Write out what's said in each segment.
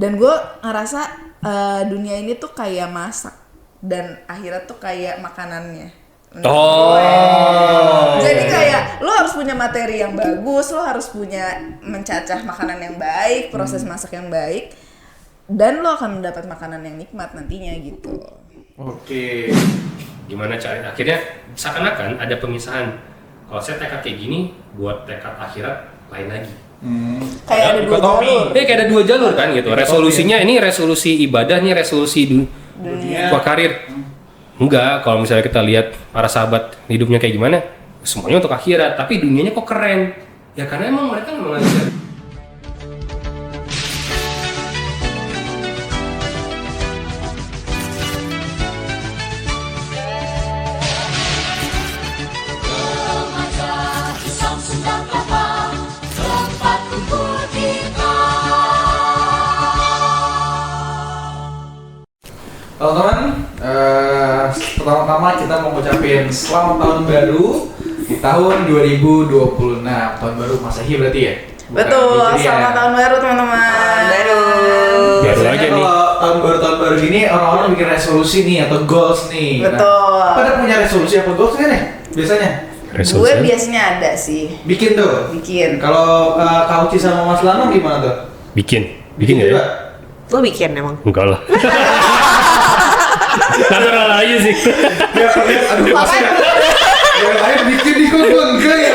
Dan gue ngerasa dunia ini tuh kayak masak dan akhirat tuh kayak makanannya. Jadi kayak lo harus punya materi yang bagus, lo harus punya mencacah makanan yang baik, proses masak yang baik, dan lo akan mendapat makanan yang nikmat nantinya gitu. Oke. Gimana caranya? Akhirnya seakan-akan ada pemisahan. Kalau saya tekad kayak gini, buat tekad akhirat lain lagi. Kayak ada dua jalur. Kayak ada dua jalur kan gitu. Resolusinya ini resolusi ibadah, ini resolusi dunia karir. Enggak, kalau misalnya kita lihat para sahabat hidupnya kayak gimana, semuanya untuk akhirat, tapi dunianya kok keren. Ya karena emang mereka mengajar. Teman-teman, pertama-tama kita mau ngucapin selamat tahun baru di tahun 2026, tahun baru Masehi berarti ya? Betul, selamat tahun baru teman-teman. Baru Biasanya aja nih. kalau tahun baru gini orang-orang bikin resolusi nih atau goals nih. Betul. Nah, pada punya resolusi apa goals kan ya? Biasanya? Gue biasanya ada sih. Bikin tuh. Bikin. Kalau Kak Uci sama Mas Lano gimana tuh? Bikin nggak ya? Lo bikin emang? Enggak lah. Natural aja sih. Ya, aduh pasti. Yang lain bikin di kok gue enggak ya.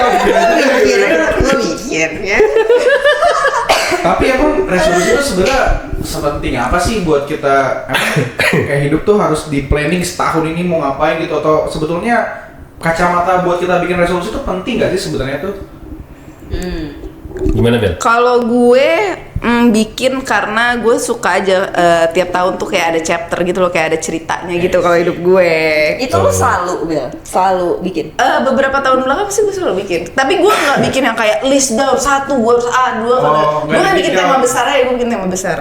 Lo bikin ya? Tapi emang resolusi itu sebenarnya sepenting apa sih buat kita kayak hidup tuh harus di planning setahun ini mau ngapain gitu, atau sebetulnya kacamata buat kita bikin resolusi itu penting gak sih sebenarnya tuh? Gimana Bel? Kalau gue bikin karena gue suka aja tiap tahun tuh kayak ada chapter gitu loh, kayak ada ceritanya gitu kalau hidup gue. Itu lo selalu, Bel? Selalu bikin? Beberapa tahun belakang sih gue selalu bikin. Tapi gue nggak bikin yang kayak list down satu, gue harus A, dua, gue nggak bikin tema besar aja, gue bikin tema besar.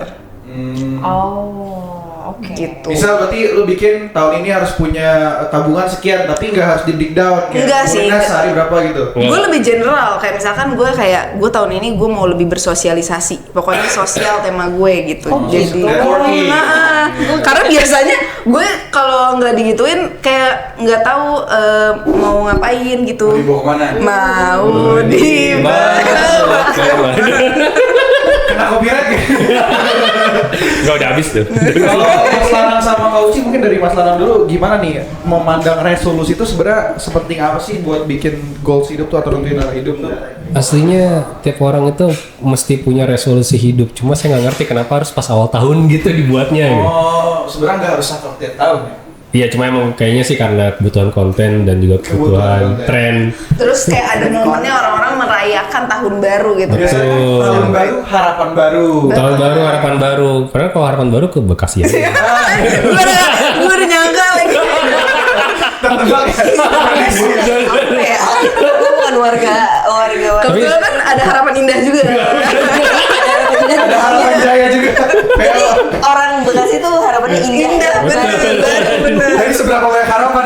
Oke. Gitu. Bisa berarti lu bikin tahun ini harus punya tabungan sekian, tapi nggak harus di dig down kayak Enggak sih. sehari berapa gitu. Gue lebih general, kayak misalkan gue tahun ini gue mau lebih bersosialisasi, pokoknya sosial tema gue gitu. Jadi karena biasanya gue kalau nggak digituin kayak nggak tahu mau ngapain gitu. Mau dibawa kemana? Mau dibawa. Kena copyright ya? Enggak, udah habis tuh. Kalau Mas Lanang sama Kak Uci, mungkin dari Mas Lanang dulu, gimana nih memandang resolusi itu sebenarnya sepenting apa sih buat bikin goals hidup tuh atau rutinitas hidup tuh? Aslinya tiap orang itu mesti punya resolusi hidup. Cuma saya nggak ngerti kenapa harus pas awal tahun gitu dibuatnya. Oh, sebenarnya nggak harus satu tiap tahun ya? Iya, cuma emang kayaknya sih karena kebutuhan konten dan juga kebutuhan tren. Terus kayak ada momennya orang-orang merayakan tahun baru gitu. Biasanya tahun baru, harapan baru. Tahun baru, harapan baru. Karena kalau harapan baru ke Bekasi ya. Gue udah nyangka lagi. Tebak ya? Apa ya? Lo bukan warga. Kebetulan kan ada harapan indah juga. Ada harapan jaya juga. Jadi orang Bekasi tuh harapannya indah. Bener. Jadi seberapa banyak harapan?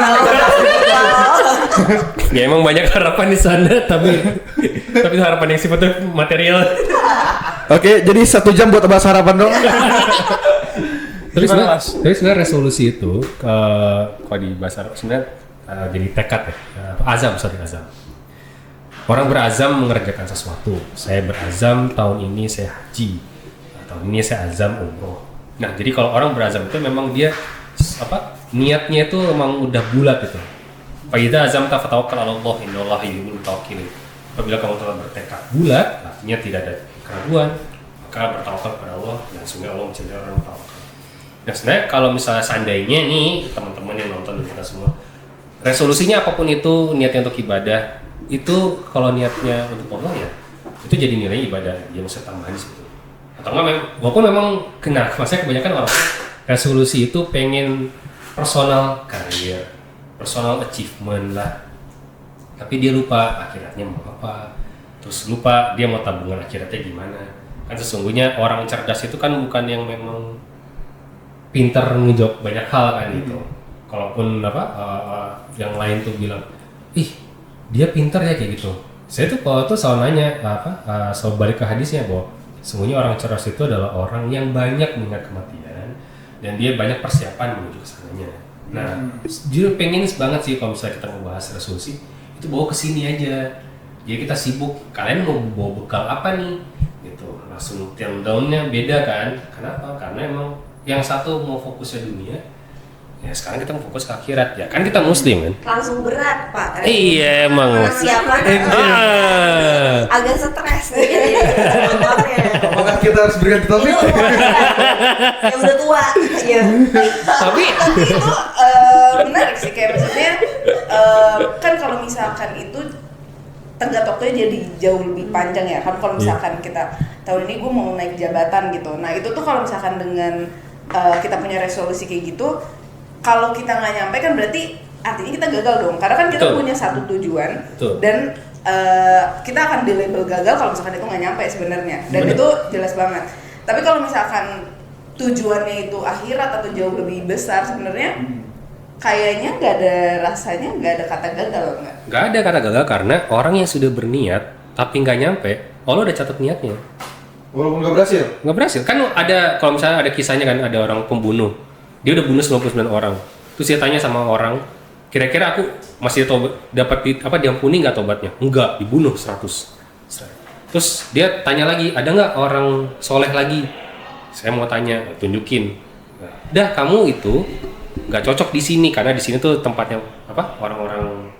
Ya emang banyak harapan di sana, tapi harapan yang sifatnya material. Oke, jadi 1 jam buat bahas harapan dong. Tapi sebenarnya resolusi itu kalau di bahasa Arab sebenarnya jadi tekad ya, azam. Orang berazam mengerjakan sesuatu. Saya berazam tahun ini saya haji, tahun ini saya azam umroh. Nah, jadi kalau orang berazam itu memang dia niatnya itu memang udah bulat itu. Fa idza azamta fatawakkal 'ala Allah, innallaha yuhibbul mutawakkilin. Apabila kamu telah bertekad bulat, artinya tidak ada keraguan, maka bertawakal kepada Allah, dan sungguh Allah mencintai orang yang bertawakal. Nah, sebenarnya kalau misalnya seandainya nih teman-teman yang nonton dan kita semua, resolusinya apapun itu, niatnya untuk ibadah, itu kalau niatnya untuk Allah ya, itu jadi nilai ibadah, dia bisa tambahan di situ. Atau enggak, walaupun memang maksudnya kebanyakan orang resolusi itu pengen personal career, personal achievement lah, tapi dia lupa akhiratnya mau apa, terus lupa dia mau tabungan akhiratnya gimana. Kan sesungguhnya orang cerdas itu kan bukan yang memang pintar ngejawab banyak hal kan gitu. Kalaupun yang lain tuh bilang, ih dia pintar ya kayak gitu. Saya tuh kalau tuh selalu nanya selalu balik ke hadisnya bahwa Sungguhnya orang cerdas itu adalah orang yang banyak mengingat kematian dan dia banyak persiapan menuju ke sananya. Nah, jujur pengen banget sih kalau misalnya kita mau bahas resolusi itu bawa ke sini aja. Jadi kita sibuk, kalian mau bawa bekal apa nih? Gitu. Langsung down-nya beda kan? Kenapa? Karena emang yang satu mau fokusnya dunia, ya sekarang kita mau fokus ke akhirat ya. Kan kita muslim kan? Langsung berat Pak. Iya emang. Persiapan agak stres gitu. Apakah kita harus berikan topik? Yang udah tua. Ya. Tapi itu menarik sih, kayak maksudnya kan kalau misalkan itu tenggat waktunya jadi jauh lebih panjang ya kan. Kalau misalkan kita tahun ini gue mau naik jabatan gitu, nah itu tuh kalau misalkan dengan kita punya resolusi kayak gitu, kalau kita nggak nyampe kan berarti artinya kita gagal dong, karena kan kita punya satu tujuan. Dan kita akan di label gagal kalau misalkan itu nggak nyampe sebenarnya, dan itu jelas banget. Tapi kalau misalkan tujuannya itu akhirat atau jauh lebih besar, sebenarnya kayaknya nggak ada rasanya, nggak ada kata gagal nggak? Nggak ada kata gagal karena orang yang sudah berniat tapi nggak nyampe, Allah udah catat niatnya. Walaupun nggak berhasil? Nggak berhasil. Kan ada, kalau misalnya ada kisahnya kan, ada orang pembunuh. Dia udah bunuh 99 orang. Terus dia tanya sama orang, kira-kira aku masih dapat diampuni nggak tobatnya? Enggak, dibunuh 100. Terus dia tanya lagi, ada nggak orang soleh lagi? Saya mau tanya, tunjukin. Dah, kamu itu nggak cocok di sini karena di sini tuh tempatnya orang-orang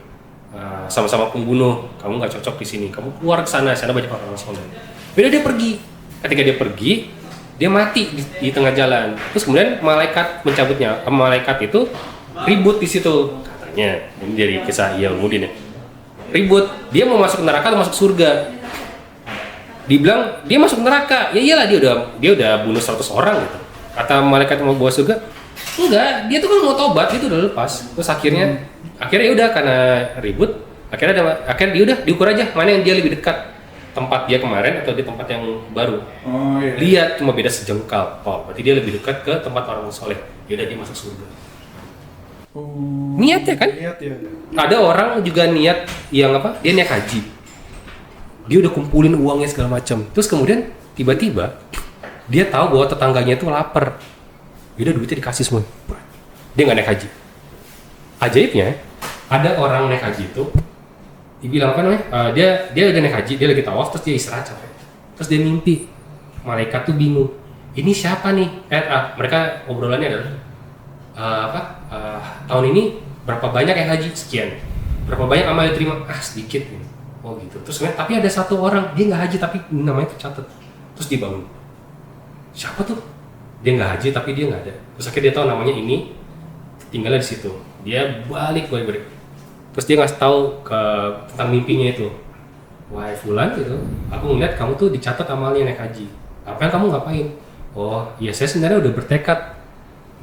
sama-sama pembunuh. Kamu nggak cocok di sini. Kamu keluar ke sana banyak orang soleh. Beda dia pergi. Ketika dia pergi, dia mati di tengah jalan. Terus kemudian malaikat mencabutnya. Malaikat itu ribut di situ katanya. Ini dari kisah Iyalmudin ya. Ribut. Dia mau masuk neraka atau masuk surga? Dibilang dia masuk neraka. Ya iyalah dia udah bunuh 100 orang gitu. Kata malaikat mau bawa surga, enggak, dia tuh kan mau tobat, itu udah lepas. Terus akhirnya ya udah karena ribut, akhirnya dia udah diukur aja mana yang dia lebih dekat. Tempat dia kemarin atau di tempat yang baru. Oh iya. Lihat cuma beda sejengkal. Oh, berarti dia lebih dekat ke tempat orang soleh. Yaudah dia masuk surga. Niat ya kan? Niat ya. Ada orang juga niat yang dia niat haji. Dia udah kumpulin uangnya segala macam. Terus kemudian tiba-tiba dia tahu bahwa tetangganya itu lapar. Yaudah duitnya dikasih semua. Dia nggak naik haji. Ajaibnya ada orang naik haji itu. Dibilang dia udah naik haji, dia lagi tawaf, terus dia istirahat capek, terus dia mimpi malaikat tuh bingung, ini siapa nih? Mereka obrolannya adalah tahun ini berapa banyak yang haji? Sekian. Berapa banyak amal diterima? Sedikit. Oh gitu. Terus tapi ada satu orang dia nggak haji tapi namanya tercatat. Terus dia bangun. Siapa tuh? Dia nggak haji tapi dia nggak ada. Terus akhirnya dia tahu namanya ini, tinggalnya di situ. Dia balik. Terus dia ngasih tahu tentang mimpinya itu. Wahai Fulan gitu, aku ngeliat kamu tuh dicatat amalnya naik haji. Apa yang kamu ngapain? Oh, ya saya sebenarnya udah bertekad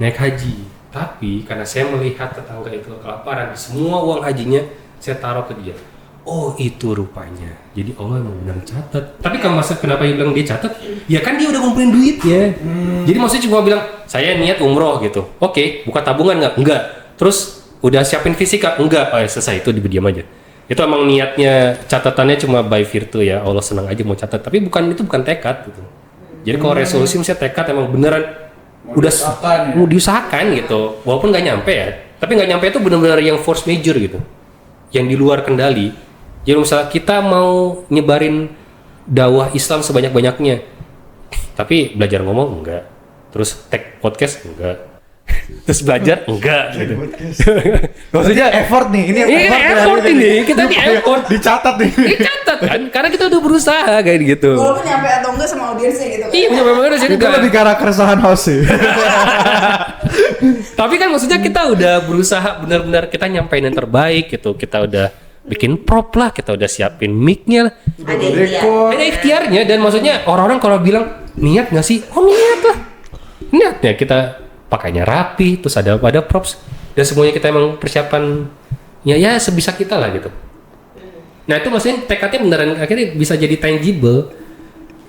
naik haji. Tapi karena saya melihat tetangga itu kelaparan, semua uang hajinya saya taruh ke dia. Oh, itu rupanya. Jadi Allah emang benar catat. Tapi kenapa dia bilang dia catat? Ya kan dia udah ngumpulin duitnya. Jadi maksudnya cuma bilang, saya niat umroh gitu. Oke, buka tabungan nggak? Enggak. Terus udah siapin fisika? Enggak. Oh ya selesai, itu diam aja. Itu emang niatnya, catatannya cuma by virtue ya, Allah senang aja mau catat. Tapi itu bukan tekad gitu. Jadi kalau resolusi misalnya tekad emang beneran mau diusahakan gitu. Walaupun nggak nyampe ya. Tapi nggak nyampe itu benar-benar yang force major gitu. Yang di luar kendali. Jadi misalnya kita mau nyebarin dakwah Islam sebanyak-banyaknya. Tapi belajar ngomong enggak. Terus tag podcast enggak. Terus belajar enggak gitu. Maksudnya effort nih, ini effort ini. Kita nih effort dicatat nih. Dicatat kan, karena kita udah berusaha kayak gitu. Walaupun nyampe atau enggak sama audiensnya gitu kan. Iya, nyampe banget sih. Itu lebih karena keresahan host sih. Tapi kan maksudnya kita udah berusaha benar-benar kita nyampein yang terbaik gitu. Kita udah bikin prop lah, kita udah siapin mic-nya lah. Ada ikhtiarnya dan maksudnya orang-orang kalau bilang niat nggak sih? Oh niat lah. Niatnya kita pakainya rapi, terus ada props dan semuanya kita emang persiapan ya sebisa kita lah gitu. Nah itu maksudnya tekadnya beneran akhirnya bisa jadi tangible.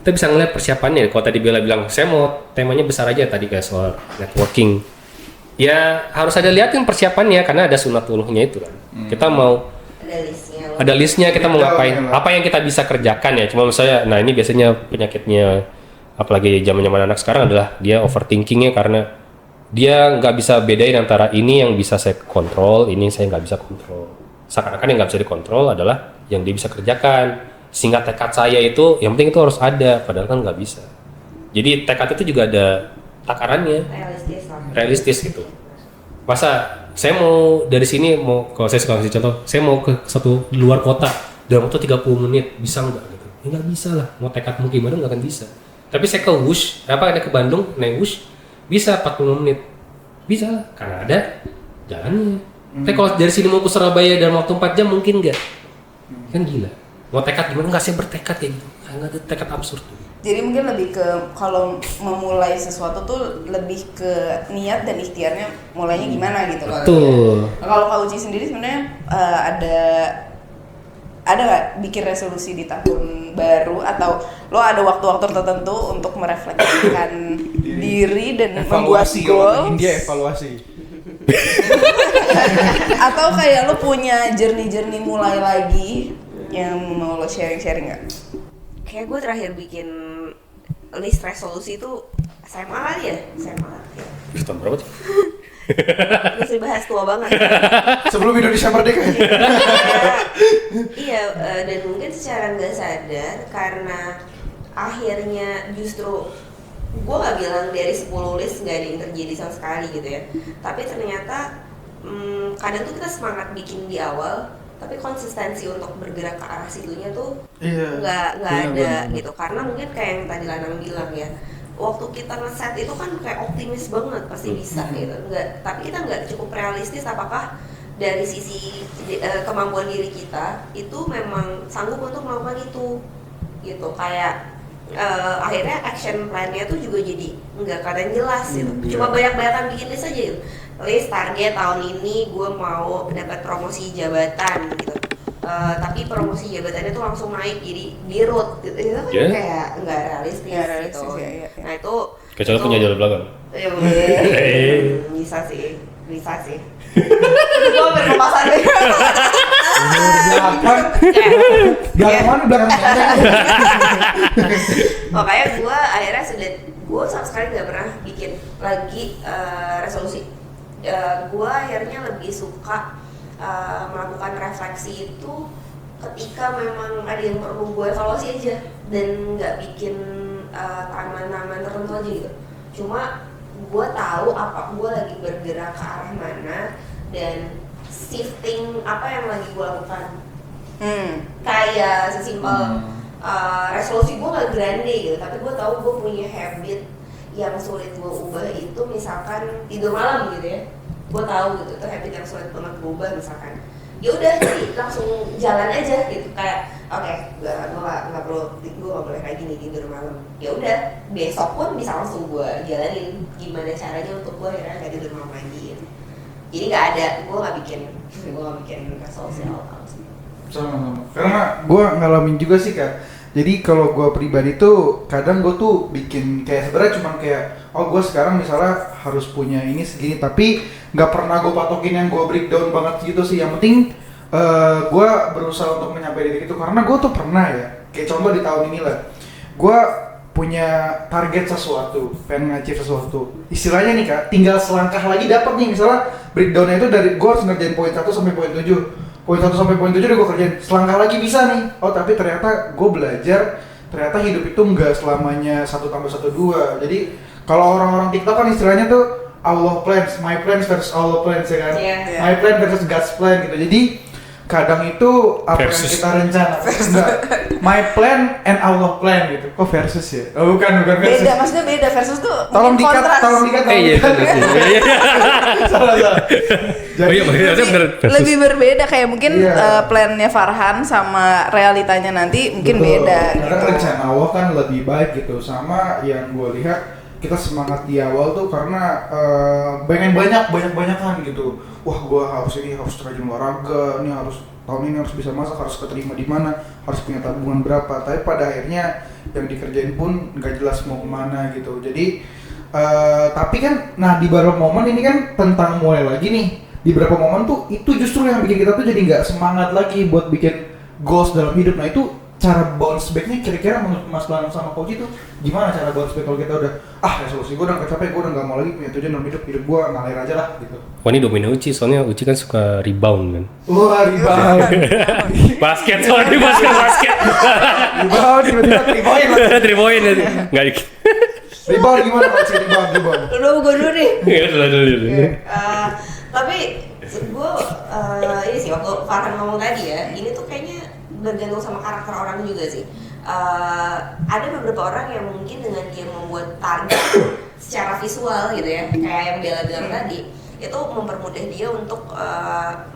Kita bisa ngeliat persiapannya. Kalau tadi Bella bilang saya mau temanya besar aja tadi kayak soal networking. Ya harus ada liatin persiapannya karena ada sunatuluhnya itu kan. Kita mau ada listnya kita mau ngapain, apa yang kita bisa kerjakan ya. Cuma misalnya, nah ini biasanya penyakitnya apalagi zaman-zaman anak sekarang adalah dia overthinkingnya karena dia nggak bisa bedain antara ini yang bisa saya kontrol, ini saya nggak bisa kontrol. Seakan-akan yang nggak bisa dikontrol adalah yang dia bisa kerjakan. Sehingga tekad saya itu, yang penting itu harus ada, padahal kan nggak bisa. Jadi tekad itu juga ada takarannya, realistis gitu. Masa saya mau dari sini kalau saya kasih contoh, saya mau ke satu luar kota dalam waktu 30 menit, bisa nggak gitu? Ya nggak bisa lah, mau tekadmu gimana nggak akan bisa. Tapi saya ke Wush, ke Bandung naik Wush, bisa 40 menit, bisa lah, karena ada jalannya. Tapi kalau dari sini mau ke Surabaya dalam waktu 4 jam mungkin nggak, kan gila. Mau tekad gimana? Nggak, saya bertekad kayak gitu. Nggak ada tekad absurd. Jadi mungkin lebih ke kalau memulai sesuatu tuh lebih ke niat dan ikhtiarnya mulainya gimana gitu. Betul. Kalau Kak Uci sendiri sebenarnya ada nggak bikin resolusi di tahun baru atau lo ada waktu-waktu tertentu untuk merefleksikan diri dan membuat goals? India evaluasi. Atau kayak lo punya journey mulai lagi yang mau lo sharing nggak? Kayak gue terakhir bikin list resolusi itu SMA kali ya? SMA. Tahun berapa tuh? Masih bahas tua banget. Sebelum Indonesia merdeka ya? Iya, dan mungkin secara nggak sadar karena akhirnya justru gue nggak bilang dari 10 list nggak ada yang terjadi sama sekali gitu ya. Tapi ternyata kadang tuh kita semangat bikin di awal, tapi konsistensi untuk bergerak ke arah situnya tuh nggak ada gitu. Karena mungkin kayak yang tadi Lanang bilang ya, waktu kita ngeset itu kan kayak optimis banget pasti bisa gitu. Tapi kita nggak cukup realistis apakah dari sisi kemampuan diri kita itu memang sanggup untuk melakukan itu gitu. Kayak akhirnya action plan-nya tuh juga jadi nggak kadang jelas gitu. Cuma banyak-banyakan bikin list aja gitu. List target tahun ini gue mau dapat promosi jabatan gitu. Tapi promosi jabatannya tuh langsung naik jadi dirut gitu. Itu kan kayak nggak realistis gitu. Ya. Nah itu Kecuali punya jalur belakang. Ya bisa sih. Gue berpapasan deh. Belakang mana? Makanya gue sama sekali nggak pernah bikin lagi resolusi. Gue akhirnya lebih suka melakukan refleksi itu ketika memang ada yang perlu gue evaluasi aja dan nggak bikin taman-taman tertentu aja gitu. Cuma gue tahu apa gue lagi bergerak ke arah mana dan shifting apa yang lagi gue lakukan. Kayak sesimpel resolusi gue nggak grande gitu, tapi gue tahu gue punya habit yang sulit gue ubah itu misalkan tidur malam gitu ya. Gue tahu gitu itu habit yang sulit banget gue ubah misalkan. Ya udah jadi langsung jalan aja gitu kayak oke, gue nggak boleh kayak gini tidur malam. Ya udah besok pun bisa langsung gue jalanin gimana caranya untuk gue akhirnya nggak tidur malam lagi gitu. Jadi gue nggak bikin resolusi awal. Sama. Karena gue ngalamin juga sih Kak. Jadi kalau gue pribadi tuh kadang gue tuh bikin kayak sebenarnya cuma kayak gue sekarang misalnya harus punya ini segini, tapi nggak pernah gue patokin yang gue breakdown banget gitu sih. Yang penting gue berusaha untuk mencapai titik itu karena gue tuh pernah ya kayak contoh di tahun ini lah, gue punya target sesuatu, pengen nge-achieve sesuatu. Istilahnya nih Kak, tinggal selangkah lagi dapat nih, misalnya breakdownnya itu dari gue harus ngerjain poin 1 sampai poin 7. Poin 1 sampai poin 7 udah gue kerjain, selangkah lagi bisa nih. Tapi ternyata gue belajar, ternyata hidup itu nggak selamanya 1 tambah 1 2. Jadi kalau orang-orang TikTok kan istilahnya tuh Allah plans, my plans versus Allah plans ya kan. My plan versus God's plan gitu. Jadi kadang itu apa versus. Yang kita rencana enggak, my plan and Allah plan gitu. Kok versus ya? Oh bukan versus. Beda, maksudnya beda. Versus tuh Tolong dikat. Iya. Salah. Jadi bener. Lebih berbeda kayak mungkin plannya Farhan sama realitanya nanti mungkin beda. Karena rencana Allah kan lebih baik gitu. Sama yang gue lihat kita semangat di awal tuh karena pengen banyak-banyakan gitu. Wah, gua harus rajin olahraga, nih tahun ini harus bisa masak, harus keterima di mana, harus punya tabungan berapa. Tapi pada akhirnya yang dikerjain pun nggak jelas mau kemana gitu. Jadi tapi kan, nah di beberapa momen ini kan tentang mulai lagi nih. Di beberapa momen tuh itu justru yang bikin kita tuh jadi nggak semangat lagi buat bikin goals dalam hidup. Nah itu cara bounce backnya kira-kira menurut Mas Lanang sama Koji tuh gimana cara bounce back kalau kita udah resolusi gue udah capek, gue udah gak mau lagi punya tujuan dalam hidup gue ngalir aja lah gitu. Wah ini domain Uci, soalnya Uci kan suka rebound kan. Wah rebound. Basket soalnya basket. Rebound tiba-tiba 3 point lah. 3 point aja. Enggak dikit. Rebound gimana Pak? Rebound. Udah gue dulu nih. Iya, dulu. Tapi gue ini sih waktu Farhan ngomong tadi ya, ini tuh kayaknya bergantung sama karakter orang juga sih. Ada beberapa orang yang mungkin dengan dia membuat target secara visual gitu ya, kayak yang Bella bilang tadi, itu mempermudah dia untuk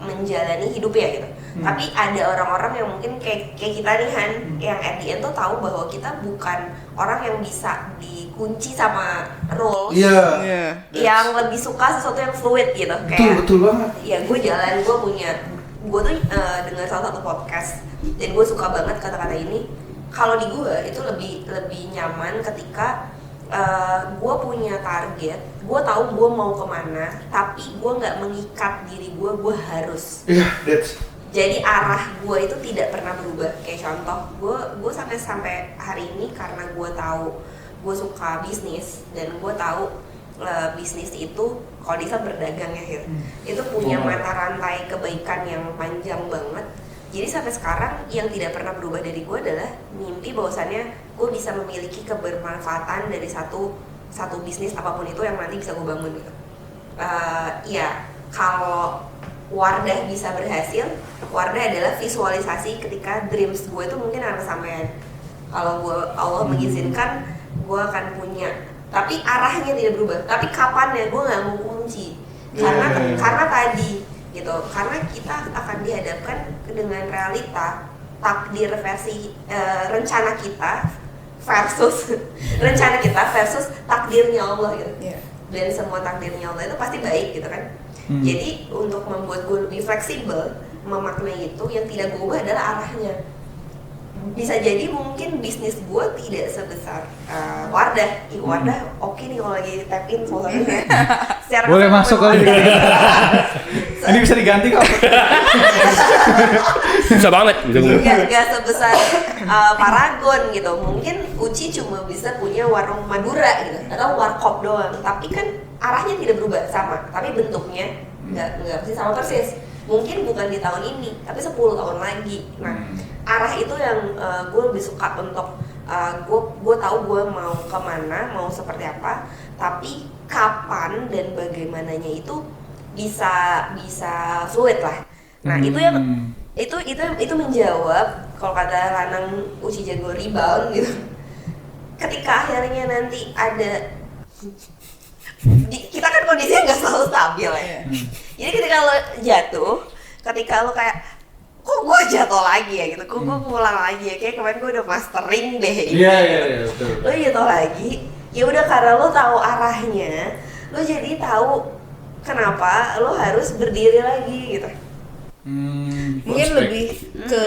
menjalani hidupnya gitu. Tapi ada orang-orang yang mungkin kayak kita nih Han, yang at the end tuh tahu bahwa kita bukan orang yang bisa dikunci sama rules. Iya. Yang lebih suka sesuatu yang fluid gitu, kayak Betul banget. ya gue tuh dengar salah satu podcast dan gue suka banget kata-kata ini. Kalau di gue itu lebih nyaman ketika gue punya target, gue tahu gue mau kemana, tapi gue nggak mengikat diri gue harus. Jadi arah gue itu tidak pernah berubah. Kayak contoh, gue sampai hari ini karena gue tahu gue suka bisnis dan gue tahu bisnis itu kalau bisa berdagang ya itu punya mata rantai kebaikan yang panjang banget. Jadi sampai sekarang yang tidak pernah berubah dari gue adalah mimpi bahwasannya gue bisa memiliki kebermanfaatan dari satu bisnis apapun itu yang nanti bisa gue bangun gitu. Ya kalau Wardah bisa berhasil, Wardah adalah visualisasi ketika dreams gue itu mungkin akan kesampaian. Kalau Allah mengizinkan, gue akan punya. Tapi arahnya tidak berubah. Tapi kapannya gue nggak mau kunci. Karena tadi gitu. Karena kita akan dihadapkan dengan realita takdir versi rencana kita versus rencana kita versus takdirnya Allah gitu. Dan semua takdirnya Allah itu pasti baik gitu kan. Jadi untuk membuat gue lebih fleksibel memaknai itu, yang tidak gue ubah adalah arahnya. Bisa jadi mungkin bisnis gue tidak sebesar Wardah. Wardah oke nih kalau lagi tap in followernya. Boleh masuk kali. Ini bisa diganti kok. Bisa banget. Gak sebesar Paragon gitu. Mungkin Uci cuma bisa punya warung Madura gitu atau warkop doang. Tapi kan arahnya tidak berubah sama, tapi bentuknya nggak pasti sama persis. Mungkin bukan di tahun ini, tapi 10 tahun lagi. Nah, arah itu yang gue lebih suka untuk gue tahu gue mau kemana, mau seperti apa, tapi kapan dan bagaimananya itu bisa fluid lah. Nah itu menjawab kalau kata Lanang Uci jago rebound gitu. Ketika akhirnya nanti ada kita kan kondisinya nggak selalu stabil ya. Jadi ketika lo jatuh, ketika lo kayak kok gue jatuh lagi ya gitu, kok gue pulang lagi ya, kayak kemarin gue udah mastering deh. Iya betul. Lo jatuh lagi, ya udah karena lo tahu arahnya, lo jadi tahu kenapa lo harus berdiri lagi gitu. Mungkin lebih ke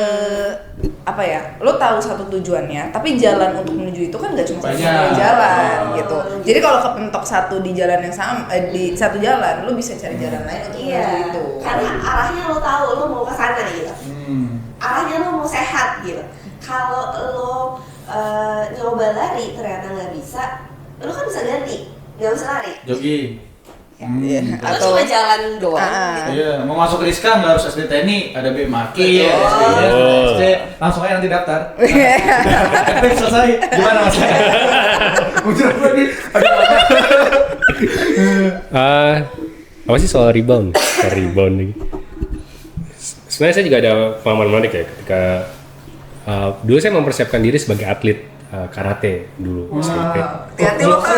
apa ya, lo tahu satu tujuannya, tapi jalan untuk menuju itu kan nggak cuma satu jalan gitu. Jadi kalau kepentok satu di jalan yang sama, di satu jalan, lo bisa cari jalan lain untuk menuju itu. Karena arahnya lo tahu, lo mau ke sana gitu. Arahnya lo mau sehat gitu. Kalau lo nyoba lari ternyata nggak bisa, lo kan bisa ganti, nggak usah lari. Jogging. Atau cuma jalan doang. Gitu. Iya, mau masuk Rizka nggak harus SD TNI, ada BMAKI, SD, langsung aja nanti daftar. Selesai, gimana mas? Muncul lagi. Apa sih soal rebound? Rebound nih. Sebenarnya saya juga ada pengalaman menarik ya ketika dulu saya mempersiapkan diri sebagai atlet karate dulu. Hati-hati lo kan.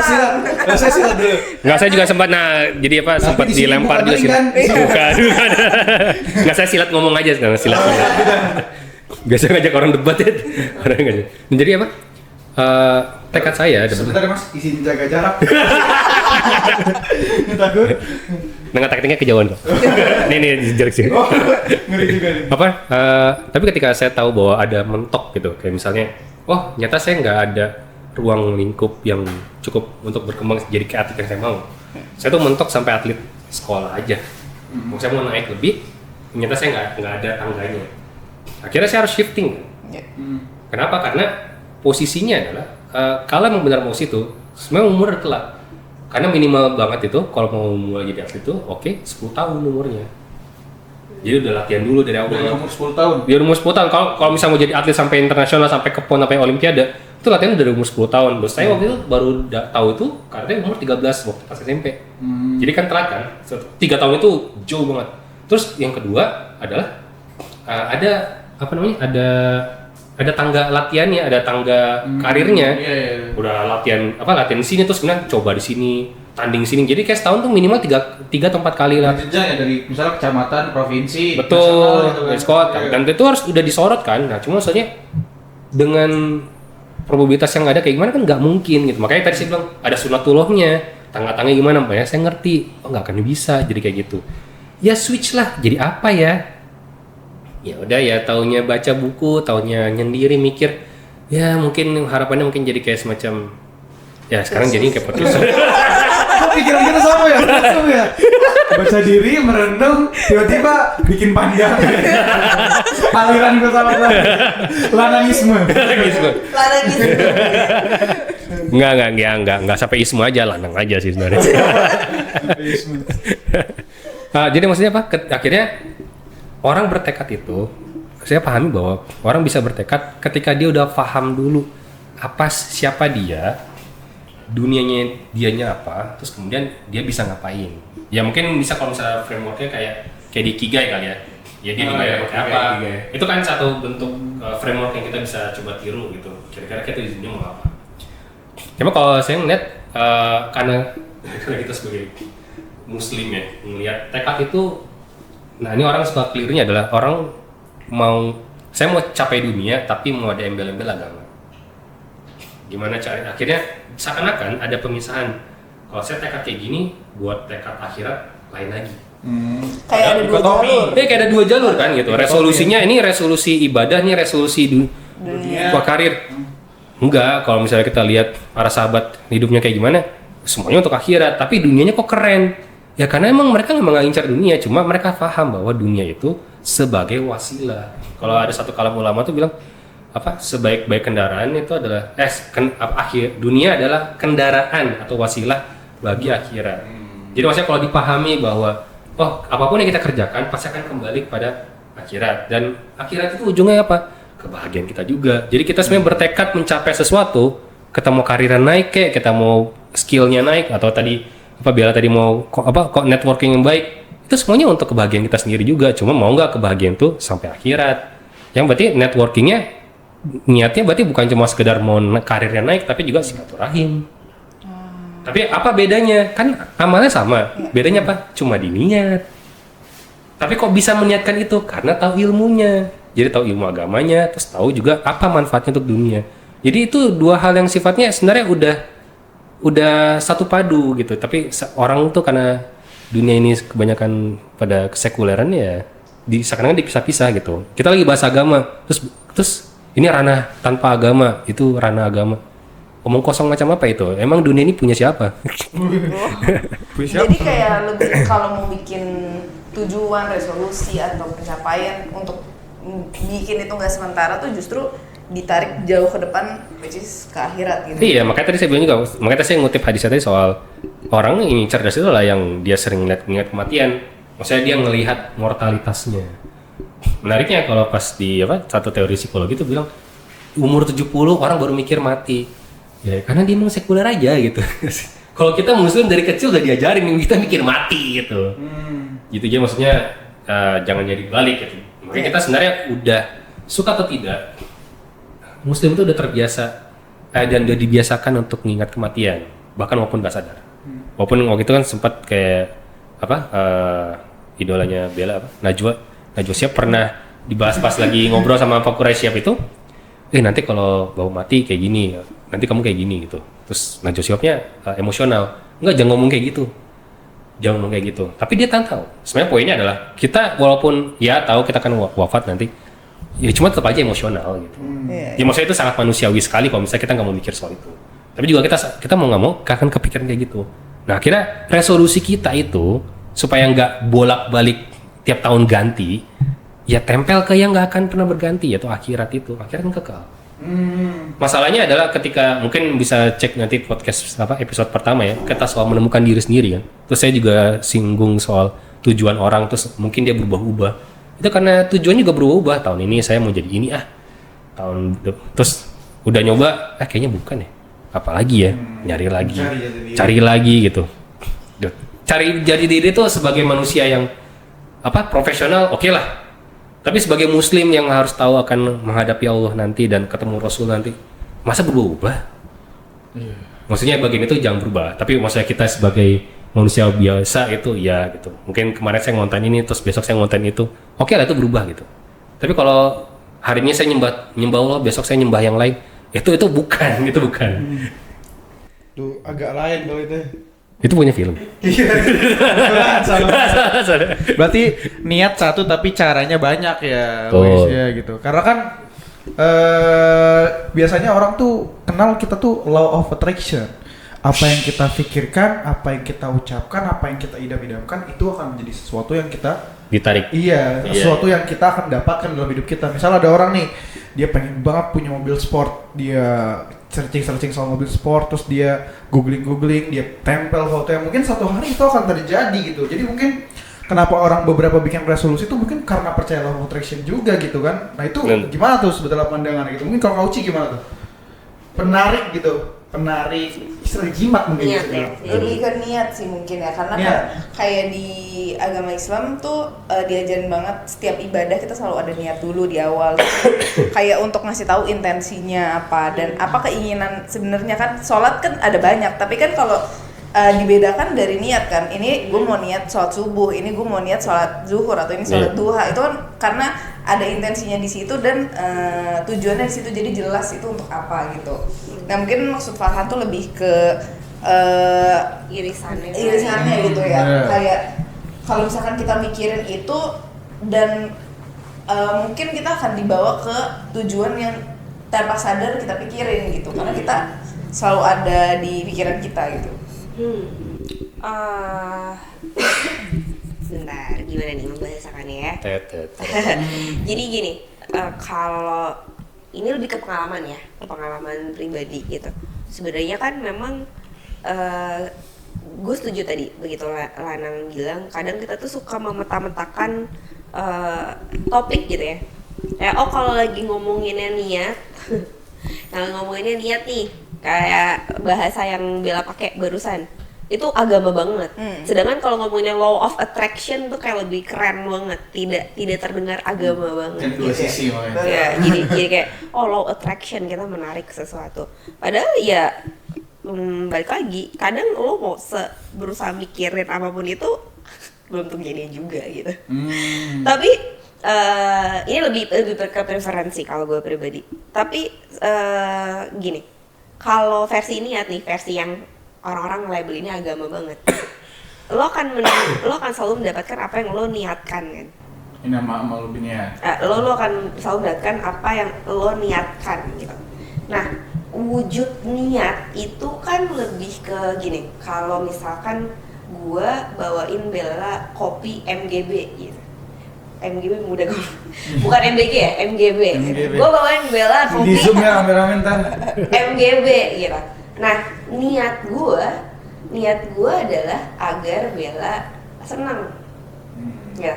Saya silat dulu. Enggak, saya juga sempat jadi apa? Tapi Sempat di sini dilempar juga bukan silat. kan? Bukan. Enggak, saya silat ngomong aja sekarang silat. Biasa ngajak orang debat ya. Orang ngajak. Jadi apa? Tekad saya sebentar ya mas, izin jaga jarak. Takut. Dengan taktiknya kejauhan kok. Nih jarak sini. Oh, ngeri juga nih. Apa? Tapi ketika saya tahu bahwa ada mentok gitu, kayak misalnya, oh nyata saya nggak ada ruang lingkup yang cukup untuk berkembang jadi kayak atlet yang saya mau. Saya tuh mentok sampai atlet sekolah aja. Saya mau naik lebih, nyata saya nggak ada tangganya. Akhirnya saya harus shifting. Kenapa? Karena posisinya adalah kalau memang benar mau situ, sebenarnya umur udah telat. Karena minimal banget itu kalau mau mulai jadi atlet itu, 10 tahun umurnya. Jadi udah latihan dulu dari awal. Dari umur 10 tahun. Dari umur 10 tahun. Kalau misalnya mau jadi atlet sampai internasional, sampai ke PON, sampai olimpiade, itu latihan dari umur 10 tahun. Terus saya waktu itu baru tahu itu karena umur 13 waktu pas SMP. Jadi kan telat kan. 3 tahun itu jauh banget. Terus yang kedua adalah ada apa namanya? Ada tangga latihannya, ada tangga karirnya. Iya. Udah latihan di sini terus kemudian coba di sini, tanding di sini. Jadi kayak setahun tuh minimal 3 atau 4 kali lah. Jenjang ya dari misalnya kecamatan, provinsi, Betul, nasional gitu sekolah. Dan itu harus udah disorot kan. Nah, cuma maksudnya dengan probabilitas yang ada kayak gimana kan nggak mungkin gitu. Makanya tadi saya bilang ada sunatullahnya. Tangga-tangga gimana, Mbak ya? Saya ngerti. Nggak akan bisa jadi kayak gitu. Ya switch lah. Jadi apa ya? Ya udah ya, taunya baca buku, taunya nyendiri mikir. Ya mungkin harapannya mungkin jadi kayak semacam ya sekarang jadi kayak produser. Pikiran kita sama ya, langsung ya. Baca diri, merenung, tiba-tiba bikin panjang. Aliran kita sama lagi. Lanangisme. Enggak sampai ismu aja, lanang aja sih sebenarnya. Jadi maksudnya apa? Akhirnya orang bertekad itu, saya pahami bahwa orang bisa bertekad ketika dia udah paham dulu siapa dia, dunianya dianya apa, terus kemudian dia bisa ngapain. Ya mungkin bisa kalau misalnya frameworknya kayak di Ikigai kali ya. Ya dia dibayar pakai apa. Itu kan satu bentuk framework yang kita bisa coba tiru gitu. Kira-kira kita di sini mau apa. Cuma kalau saya ngeliat karena kita sebagai muslim ya, ngeliat tekad itu. Nah ini orang suka kelirunya adalah orang saya mau capai dunia tapi mau ada embel-embel agama. Gimana caranya? Akhirnya seakan-akan ada pemisahan. Kalau saya tekad kayak gini, buat tekad akhirat lain lagi. Kayak ada dua jalur. Kayak ada 2 jalur kan gitu. Resolusinya ini resolusi ibadah, ini resolusi dunia. Karir. Enggak, kalau misalnya kita lihat para sahabat hidupnya kayak gimana, semuanya untuk akhirat, tapi dunianya kok keren. Ya karena emang mereka nggak ngincar dunia, cuma mereka paham bahwa dunia itu sebagai wasilah. Kalau ada satu kalam ulama tuh bilang sebaik-baik kendaraan itu adalah dunia adalah kendaraan atau wasilah bagi akhirat. Jadi maksudnya kalau dipahami bahwa apapun yang kita kerjakan pasti akan kembali kepada akhirat, dan akhirat itu ujungnya apa? Kebahagiaan kita juga. Jadi kita sebenarnya bertekad mencapai sesuatu, kita mau karirnya naik kita mau skillnya naik, atau tadi Bella tadi mau networking yang baik, itu semuanya untuk kebahagiaan kita sendiri juga. Cuma mau nggak kebahagiaan tuh sampai akhirat. Yang berarti networkingnya niatnya berarti bukan cuma sekedar mau karirnya naik, tapi juga silaturahim. Tapi apa bedanya? Kan amalnya sama. Bedanya apa? Cuma di niat. Tapi kok bisa meniatkan itu? Karena tahu ilmunya. Jadi tahu ilmu agamanya, terus tahu juga apa manfaatnya untuk dunia. Jadi itu 2 hal yang sifatnya sebenarnya udah satu padu gitu. Tapi orang tuh karena dunia ini kebanyakan pada kesekuleran ya sekarang dipisah-pisah gitu. Kita lagi bahas agama, terus ini ranah tanpa agama, itu ranah agama. Omong kosong macam apa itu? Emang dunia ini punya siapa? Jadi kayak lebih kalau mau bikin tujuan, resolusi atau pencapaian untuk bikin itu nggak sementara tuh justru ditarik jauh ke depan, which is ke akhirat gitu. Iya, makanya tadi saya bilang juga, makanya tadi saya ngutip hadis tadi soal orang ini cerdas itu lah yang dia sering mengingat kematian. Maksudnya dia ngelihat mortalitasnya. Menariknya kalau pas di satu teori psikologi itu bilang umur 70 orang baru mikir mati. Ya karena dia emang sekuler aja gitu. Kalau kita muslim dari kecil udah diajarin kita mikir mati gitu. Gitu aja maksudnya jangan jadi balik gitu. Makanya kita sebenarnya udah suka atau tidak, Muslim itu udah terbiasa dan udah dibiasakan untuk mengingat kematian, bahkan walaupun gak sadar. Walaupun waktu itu kan sempat kayak idolanya Bella Najwa Shihab pernah dibahas pas lagi ngobrol sama Pak Quraisy Shihab itu, nanti kalau bawa mati kayak gini, nanti kamu kayak gini gitu. Terus Najwa Shihabnya emosional, enggak, jangan ngomong kayak gitu. Jangan ngomong kayak gitu. Tapi dia tahu. Sebenarnya poinnya adalah kita walaupun tahu kita akan wafat nanti, ya cuma tetap aja emosional gitu. Ya maksudnya itu sangat manusiawi sekali kalau misalnya kita nggak mau mikir soal itu. Tapi juga kita mau nggak mau akan kepikiran kayak gitu. Nah akhirnya resolusi kita itu supaya nggak bolak-balik tiap tahun ganti, ya tempel ke yang nggak akan pernah berganti, yaitu akhirat itu. Akhirat kan kekal. Masalahnya adalah ketika mungkin bisa cek nanti podcast episode pertama ya, kita soal menemukan diri sendiri kan. Terus saya juga singgung soal tujuan orang, terus mungkin dia berubah-ubah. Itu karena tujuan juga berubah. Tahun ini saya mau jadi ini terus udah nyoba, kayaknya bukan ya. Apalagi ya, nyari lagi, cari lagi gitu. Cari jadi diri itu sebagai manusia yang profesional, oke lah. Tapi sebagai muslim yang harus tahu akan menghadapi Allah nanti dan ketemu Rasul nanti, masa berubah? Maksudnya bagian itu jangan berubah. Tapi maksudnya kita sebagai manusia biasa itu ya gitu. Mungkin kemarin saya ngonten ini, terus besok saya ngonten itu, oke lah itu berubah gitu. Tapi kalau hari ini saya nyembah Allah, besok saya nyembah yang lain, itu bukan, itu bukan. Tuh agak lain kalau itu. Itu punya film. Berarti niat satu tapi caranya banyak ya, ya gitu. Karena kan biasanya orang tuh kenal kita tuh law of attraction. Apa yang kita pikirkan, apa yang kita ucapkan, apa yang kita idam-idamkan itu akan menjadi sesuatu yang kita ditarik. Iya, sesuatu yang kita akan dapatkan dalam hidup kita. Misal ada orang nih, dia pengen banget punya mobil sport, dia searching soal mobil sport, terus dia googling, dia tempel fotonya. Mungkin satu hari itu akan terjadi gitu. Jadi mungkin kenapa orang beberapa bikin resolusi itu mungkin karena percaya law of attraction juga gitu kan. Nah itu gimana tuh sebetulnya pandangan gitu? Mungkin kalau Kauci gimana tuh? Penarik istilah jimat mungkin niat, ya. Lebih ke niat sih mungkin ya, karena kan kayak di agama Islam tuh diajarin banget setiap ibadah kita selalu ada niat dulu di awal. Kayak untuk ngasih tahu intensinya apa dan apa keinginan sebenarnya kan. Sholat kan ada banyak, tapi kan kalau dibedakan dari niat kan, ini gue mau niat sholat subuh, ini gue mau niat sholat zuhur atau ini sholat duha, itu kan karena ada intensinya di situ dan tujuannya di situ, jadi jelas itu untuk apa gitu. Nah mungkin maksud Farhan tuh lebih ke irisannya gitu ya. Kayak kalau misalkan kita mikirin itu dan mungkin kita akan dibawa ke tujuan yang tanpa sadar kita pikirin gitu, karena kita selalu ada di pikiran kita gitu. Bentar, gimana nih membahasakannya ya? Jadi gini, kalau ini lebih ke pengalaman pribadi gitu. Sebenarnya kan memang gue setuju tadi begitu Lanang bilang, kadang kita tuh suka memeta-metakan topik gitu ya. Kalau lagi ngomonginnya niat, nih, kayak bahasa yang Bella pakai barusan, itu agama banget. Sedangkan kalau ngomongin law of attraction tuh kayak lebih keren banget, tidak terdengar agama banget. Dua sisi ya, jadi kayak law attraction, kita menarik sesuatu. Padahal ya balik lagi, kadang lo mau berusaha mikirin apapun itu belum tentu jadinya juga gitu. Tapi ini lebih ke preferensi kalau gue pribadi. Tapi gini, kalau versi niat nih, versi yang orang-orang label ini agama banget, lo akan selalu mendapatkan apa yang lo niatkan kan. Ini nama lo niat. Lo akan selalu mendapatkan apa yang lo niatkan gitu. Nah, wujud niat itu kan lebih ke gini. Kalau misalkan gue bawain Bella kopi MGB gitu. MGB muda gue, bukan MBG ya, MGB. Gue bawain Bella kopi di Zoom ya, rame-rame ntar MGB gitu. Nah, niat gue adalah agar Bella senang. Ya.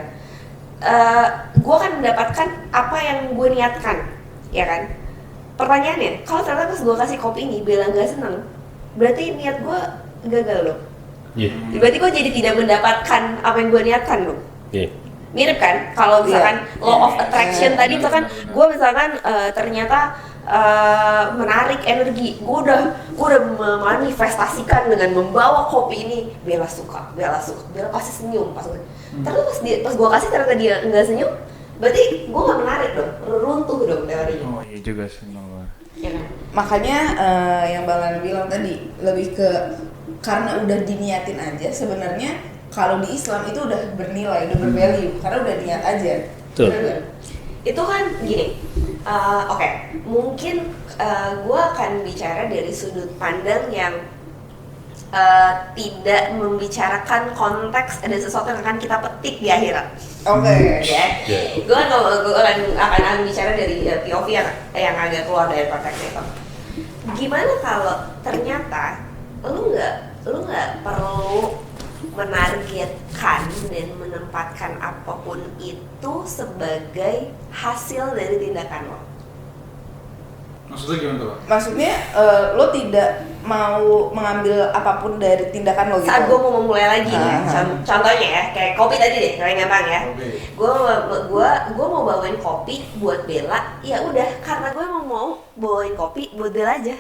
Gue akan mendapatkan apa yang gue niatkan, ya kan? Pertanyaannya, kalau ternyata pas gue kasih kopi ini Bella nggak senang, berarti niat gue gagal loh. Berarti gue jadi tidak mendapatkan apa yang gue niatkan loh. Mirip kan? Kalau misalkan law of attraction tadi misalkan gue ternyata menarik energi, gue udah memanifestasikan dengan membawa kopi ini, Bella suka, Bella pasti senyum terus pas gue kasih ternyata dia nggak senyum, berarti gue nggak menarik dong, runtuh dong teorinya. Oh iya juga sih. Ya kan? Makanya yang Bang Lana bilang tadi lebih ke karena udah diniatin aja sebenarnya. Kalau di Islam itu udah bernilai, udah bervalue karena udah niat aja. Itu kan gini, mungkin gue akan bicara dari sudut pandang yang tidak membicarakan konteks ada sesuatu yang akan kita petik di akhirat. Oke. Ya, gue akan bicara dari POV yang agak keluar dari konteks itu. Gimana kalau ternyata lu nggak perlu menargetkan dan menempatkan apapun itu sebagai hasil dari tindakan lo. Maksudnya gimana tuh? Maksudnya lo tidak mau mengambil apapun dari tindakan lo gitu? Saat gue mau memulai lagi ya, contohnya ya, kayak kopi tadi deh, paling gampang ya. Gue mau bawain kopi buat Bella, ya udah karena gue mau bawain kopi buat Bella aja.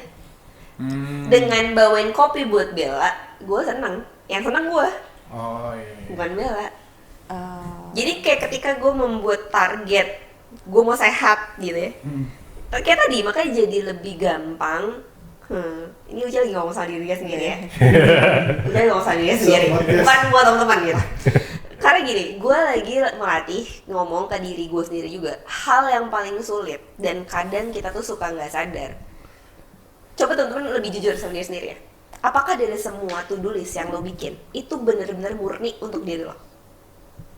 Dengan bawain kopi buat Bella, gue seneng. Yang seneng gue, bukan Bella. Jadi kayak ketika gue membuat target, gue mau sehat gitu ya. Kayak tadi, makanya jadi lebih gampang. Ini Uci lagi ngomong sama dirinya sendiri ya. Udah ngomong sama dirinya sendiri, bukan buat teman-teman gitu. Karena gini, gue lagi melatih ngomong ke diri gue sendiri juga. Hal yang paling sulit dan kadang kita tuh suka nggak sadar. Coba teman-teman lebih jujur sama diri sendiri ya. Apakah dari semua to-do list yang lo bikin itu benar-benar murni untuk diri lo?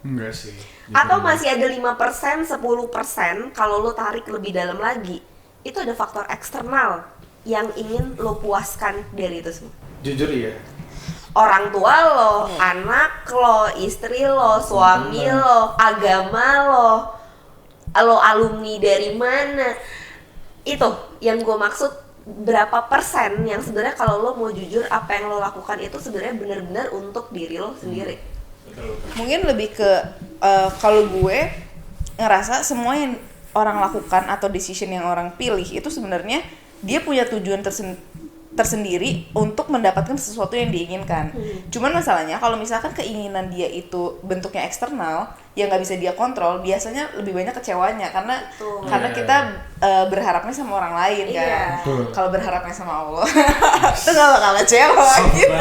Enggak sih. Atau masih ada 5%, 10% kalau lo tarik lebih dalam lagi, itu ada faktor eksternal yang ingin lo puaskan dari itu semua. Jujur ya. Orang tua lo, anak lo, istri lo, suami lo, agama lo alumni dari mana. Itu yang gue maksud, berapa persen yang sebenarnya kalau lo mau jujur apa yang lo lakukan itu sebenarnya benar-benar untuk diri lo sendiri. Mungkin lebih ke kalau gue ngerasa semua yang orang lakukan atau decision yang orang pilih itu sebenarnya dia punya tujuan tersendiri untuk mendapatkan sesuatu yang diinginkan. Cuman masalahnya kalau misalkan keinginan dia itu bentuknya eksternal yang nggak bisa dia kontrol, biasanya lebih banyak kecewanya karena kita berharapnya sama orang lain kan. Kalau berharapnya sama Allah itu nggak bakal kecewa gitu.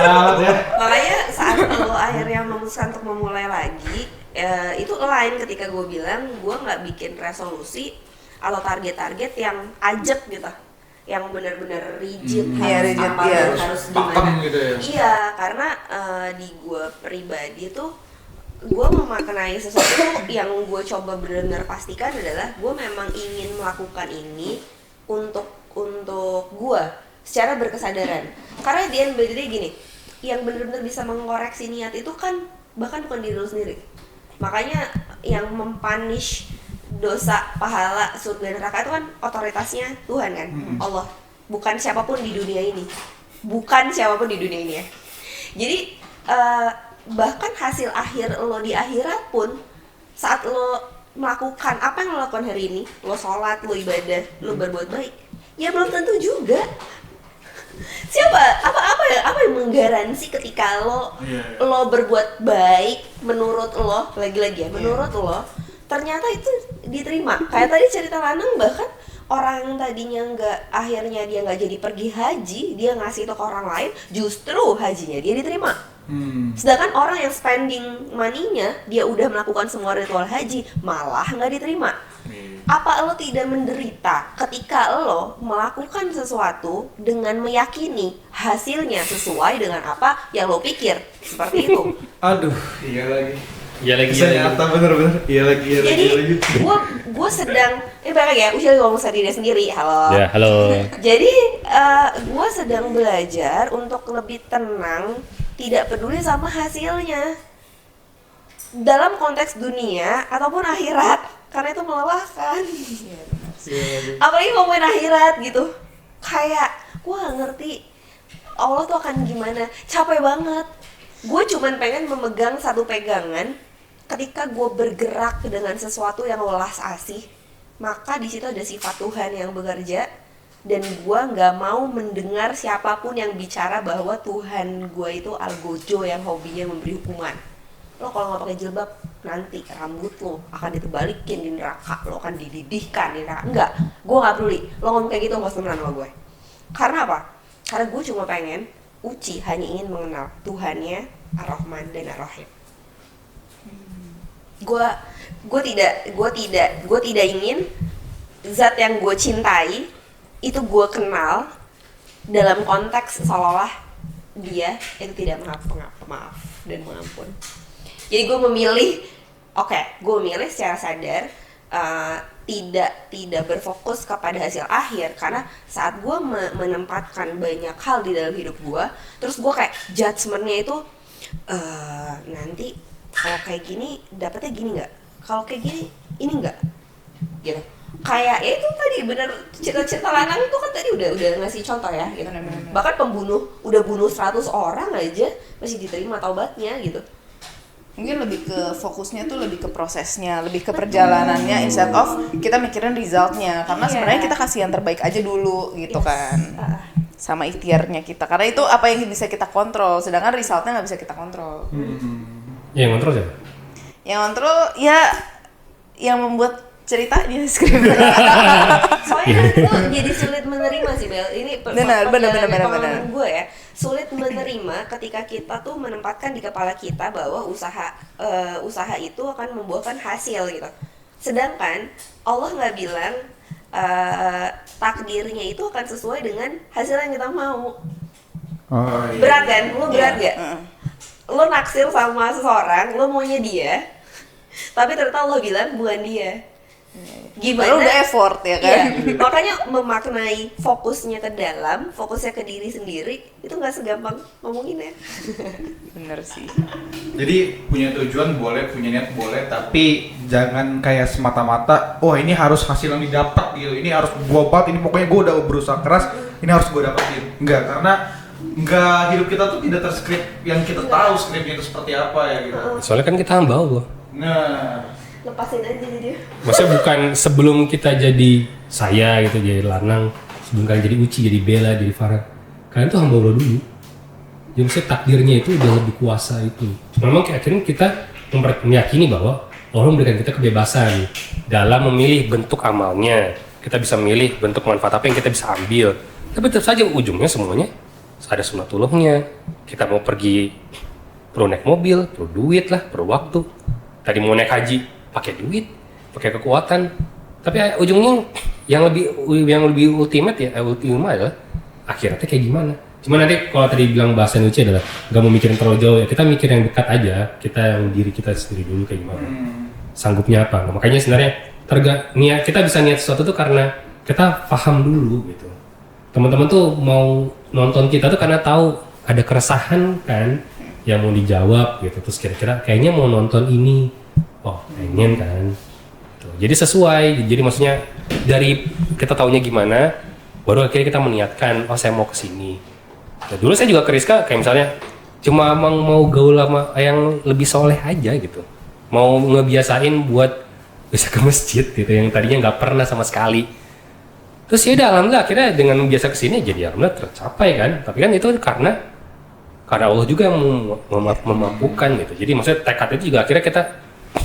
Makanya saat lo akhirnya memutuskan untuk memulai lagi, itu lain ketika gue bilang gue nggak bikin resolusi atau target-target yang ajak gitu, yang benar-benar rigid, harus gimana gitu ya. Iya, karena di gue pribadi tuh gue memaknai sesuatu yang gue coba benar-benar pastikan adalah gue memang ingin melakukan ini untuk gue secara berkesadaran. Karena di end of the day gini, yang benar-benar bisa mengoreksi niat itu kan bahkan bukan diri lo sendiri. Makanya yang mempunish dosa, pahala, surga, neraka itu kan otoritasnya Tuhan kan, Allah, bukan siapapun di dunia ini, ya. Jadi bahkan hasil akhir lo di akhirat pun saat lo melakukan apa yang lo lakukan hari ini, lo sholat, lo ibadah, lo berbuat baik, ya belum tentu juga. Apa yang menggaransi ketika lo berbuat baik menurut lo, lagi-lagi ya, menurut lo ternyata itu diterima. Kayak tadi cerita Lanang, bahkan orang yang tadinya akhirnya dia nggak jadi pergi haji, dia ngasih itu ke orang lain, justru hajinya dia diterima. Sedangkan orang yang spending money-nya, dia udah melakukan semua ritual haji, malah nggak diterima. Apa lo tidak menderita ketika lo melakukan sesuatu dengan meyakini hasilnya sesuai dengan apa yang lo pikir? Seperti itu. Aduh, iya lagi. Ternyata bener-bener. Iya lagi. Jadi gue sedang, balik lagi ya, Uci lagi ngomong sendiri sendiri. Halo. Ya, halo. Jadi gue sedang belajar untuk lebih tenang, tidak peduli sama hasilnya dalam konteks dunia ataupun akhirat, karena itu melelahkan. Apalagi ngomongin akhirat gitu, kayak gue gak ngerti Allah tuh akan gimana, capek banget. Gue cuman pengen memegang satu pegangan. Ketika gue bergerak dengan sesuatu yang welas asih, maka di situ ada sifat Tuhan yang bekerja, dan gue nggak mau mendengar siapapun yang bicara bahwa Tuhan gue itu algojo yang hobinya memberi hukuman. Lo kalau nggak pakai jilbab, nanti rambut lo akan ditebalikin di neraka, lo akan dididihkan di neraka. Enggak, gue nggak peduli. Lo ngomong kayak gitu nggak temenan sama gue. Karena apa? Karena gue cuma pengen Uci hanya ingin mengenal Tuhannya Ar-Rahman dan Ar-Rahim. Gue tidak ingin zat yang gue cintai itu gue kenal dalam konteks seolah-olah dia itu tidak maaf dan mengampun. Jadi gue memilih, gue memilih secara sadar tidak berfokus kepada hasil akhir, karena saat gue menempatkan banyak hal di dalam hidup gue, terus gue kayak judgementnya itu nanti kalau kayak gini dapetnya gini nggak, kalau kayak gini ini nggak, gitu. Kayak ya itu tadi bener cerita lanang itu kan tadi udah ngasih contoh ya gitu. Bahkan pembunuh udah bunuh 100 orang aja masih diterima taubatnya gitu. Mungkin lebih ke fokusnya tuh lebih ke prosesnya, lebih ke perjalanannya instead of kita mikirin resultnya, karena sebenarnya kita kasih yang terbaik aja dulu gitu kan. Sama ikhtiarnya kita, karena itu apa yang bisa kita kontrol, sedangkan resultnya nggak bisa kita kontrol. Yang kontrol siapa? Yang kontrol ya yang membuat ceritanya skrip. Soalnya itu jadi sulit menerima sih Bel. Ini benar. pengalaman gue ya. Sulit menerima ketika kita tuh menempatkan di kepala kita bahwa usaha itu akan membuahkan hasil gitu. Sedangkan Allah nggak bilang takdirnya itu akan sesuai dengan hasil yang kita mau. Berat kan? Lo berat gak? Lo naksir sama seseorang, lo maunya dia, tapi ternyata Allah bilang bukan dia. Gimana? Lo udah effort ya kan? Iya, makanya memaknai fokusnya ke dalam, fokusnya ke diri sendiri itu nggak segampang ngomonginnya. Bener sih. Jadi punya tujuan boleh, punya niat boleh, tapi jangan kayak semata-mata, ini harus hasil yang didapat gitu, ini harus gua dapat, ini pokoknya gua udah berusaha keras, ini harus gua dapetin. Enggak, karena hidup kita tuh tidak terskrip yang kita tahu skripnya itu seperti apa ya gitu. Soalnya kan kita hamba Allah. Nah, Lepasin aja dia. Maksudnya bukan sebelum kita jadi saya gitu, jadi lanang, sebelum kalian jadi Uci, jadi Bella, jadi Farhan, kalian tuh hamba Allah dulu. Jadi maksudnya takdirnya itu udah lebih kuasa itu. Memang akhirnya kita meyakini bahwa Allah memberikan kita kebebasan dalam memilih bentuk amalnya. Kita bisa memilih bentuk manfaat apa yang kita bisa ambil. Tapi tetap saja ujungnya semuanya ada sunatullahnya. Kita mau pergi, perlu naik mobil, perlu duit lah, perlu waktu. Tadi mau naik haji, pakai duit, pakai kekuatan. Tapi ujungnya yang lebih ultimate ya, ultima adalah akhiratnya kayak gimana. Cuma nanti kalau tadi bilang bahasa Nuci adalah nggak mau mikirin terlalu jauh ya, kita mikir yang dekat aja, kita yang diri kita sendiri dulu kayak gimana, sanggupnya apa. Nah, makanya sebenarnya niat kita bisa niat sesuatu tuh karena kita paham dulu gitu. Teman-teman tuh mau nonton kita tuh karena tahu ada keresahan kan yang mau dijawab gitu, terus kira-kira kayaknya mau nonton ini, pengen kan. Tuh, jadi sesuai, jadi maksudnya dari kita taunya gimana, baru akhirnya kita meniatkan, saya mau kesini. Nah, dulu saya juga ke Rizka kayak misalnya cuma mau gaul sama yang lebih soleh aja gitu, mau ngebiasain buat bisa ke masjid gitu yang tadinya nggak pernah sama sekali. Terus ya udah alhamdulillah akhirnya dengan biasa kesini jadi alhamdulillah tercapai kan. Tapi kan itu karena Allah juga yang memampukan gitu. Jadi maksudnya tekad itu juga akhirnya kita,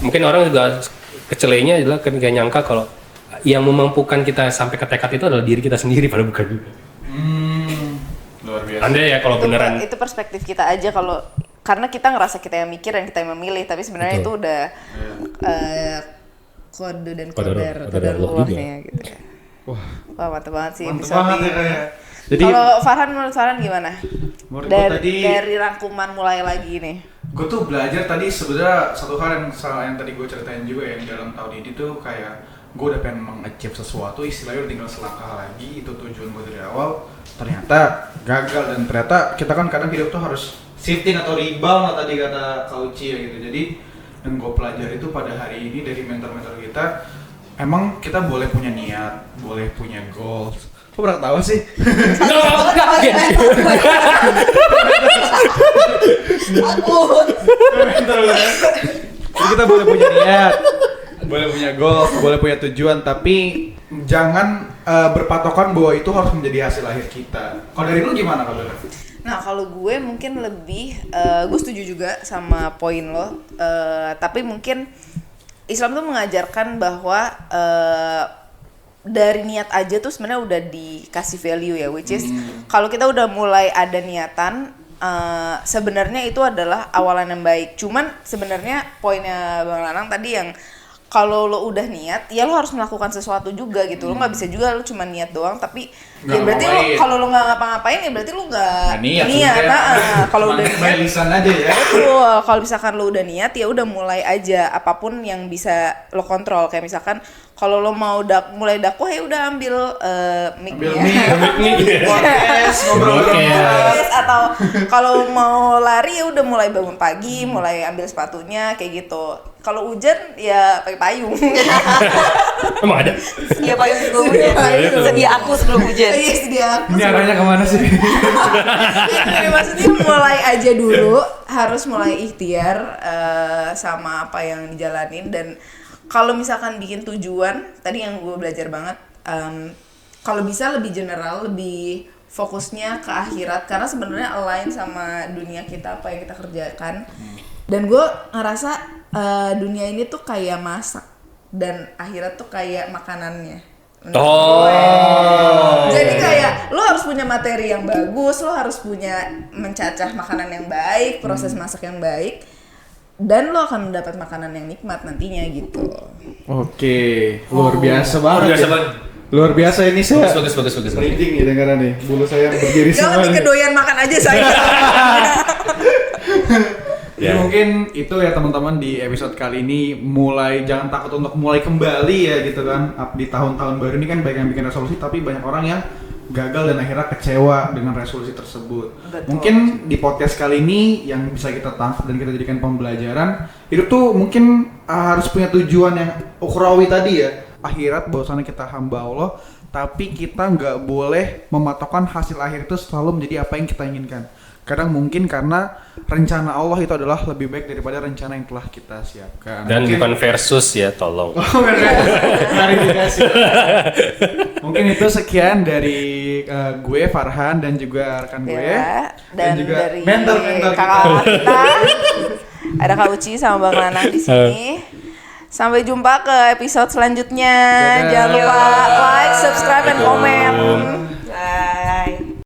mungkin orang juga kecelenya adalah ketika nyangka kalau yang memampukan kita sampai ke tekad itu adalah diri kita sendiri, padahal bukan juga. Luar biasa. Andai ya kalau beneran itu perspektif kita aja, kalau karena kita ngerasa kita yang mikir dan kita yang memilih, tapi sebenarnya itu udah kode dan kodar Allahnya gitu ya. Wah, mantap banget sih. Mantap bisa banget ya kayak. Jadi kalau menurut Farhan gimana? Menurut gue tadi dari rangkuman mulai lagi nih. Gue tuh belajar tadi sebenarnya satu hal yang tadi gue ceritain juga yang dalam tahun ini tuh kayak gue udah pengen meng-achieve sesuatu, istilahnya udah tinggal selangkah lagi, itu tujuan gue dari awal, ternyata gagal. Dan ternyata kita kan kadang hidup tuh harus shifting atau rebound lah tadi kata Kak Uci ya gitu. Jadi yang gue pelajari itu pada hari ini dari mentor-mentor kita, emang kita boleh punya niat, boleh punya goals. Kok pernah ketawa sih? Jadi kita boleh punya niat, boleh punya goals, boleh punya tujuan, tapi jangan berpatokan bahwa itu harus menjadi hasil akhir kita. Kalau dari lu gimana Kak Bella? Nah kalau gue mungkin lebih, gue setuju juga sama poin lo, tapi mungkin Islam tuh mengajarkan bahwa dari niat aja tuh sebenarnya udah dikasih value ya, which is kalau kita udah mulai ada niatan, sebenarnya itu adalah awalan yang baik. Cuman sebenarnya poinnya Bang Lanang tadi yang kalau lo udah niat, ya lo harus melakukan sesuatu juga gitu. Lo nggak bisa juga lo cuma niat doang, tapi Nggak ya berarti lo ngapain. kalau lo nggak ngapa-ngapain ya berarti lo nggak niat niat. sebenarnya. Kalau udah Cuma main niat, lisan aja ya. betul. Kalau misalkan lo udah niat ya udah mulai aja apapun yang bisa lo kontrol. Kayak misalkan kalau lo mau mulai dakwah ya udah ambil Ambil mic-nya. mic, podcast, ngobrol-ngobrol. Yes, atau kalau mau lari ya udah mulai bangun pagi, mulai ambil sepatunya kayak gitu. Kalau hujan ya pakai payung. Emang ada? Sedia payung sebelum hujan. Sedia aku sebelum hujan. Iya, sedia aku. Ini arahnya kemana sih? Ya, maksudnya mulai aja dulu, harus mulai ikhtiar sama apa yang dijalanin. Dan kalau misalkan bikin tujuan, tadi yang gue belajar banget, kalau bisa lebih general, lebih fokusnya ke akhirat, karena sebenarnya align sama dunia kita, apa yang kita kerjakan. Dan gue ngerasa dunia ini tuh kayak masak dan akhirat tuh kayak makanannya. Jadi kayak lo harus punya materi yang bagus, lo harus punya mencacah makanan yang baik, proses masak yang baik, dan lo akan mendapat makanan yang nikmat nantinya gitu. Oke, luar biasa banget. Luar biasa ya. banget. Luar biasa ini saya. Bagus. Merinding nih dengaran nih. Bulu saya berdiri Jangan semua. lebih nih. kedoyan makan aja saya. Jadi mungkin itu ya teman-teman di episode kali ini, mulai jangan takut untuk mulai kembali ya gitu kan. Di tahun-tahun baru ini kan banyak yang bikin resolusi tapi banyak orang yang gagal dan akhirnya kecewa dengan resolusi tersebut. Betul. Mungkin di podcast kali ini yang bisa kita tangkap dan kita jadikan pembelajaran, hidup tuh mungkin harus punya tujuan yang ukhrawi tadi ya. Akhirat bahwasanya kita hamba Allah, tapi kita nggak boleh mematokkan hasil akhir itu selalu menjadi apa yang kita inginkan. Kadang mungkin karena rencana Allah itu adalah lebih baik daripada rencana yang telah kita siapkan. Dan Mungkin- bukan versus ya, tolong. klarifikasi. Mungkin itu sekian dari gue Farhan dan juga rekan gue Ya, dan juga dari mentor kakak kita ada Kak Uci sama Bang Lanang di sini. Sampai jumpa ke episode selanjutnya. Dadah. Jangan lupa like, subscribe, dan komen.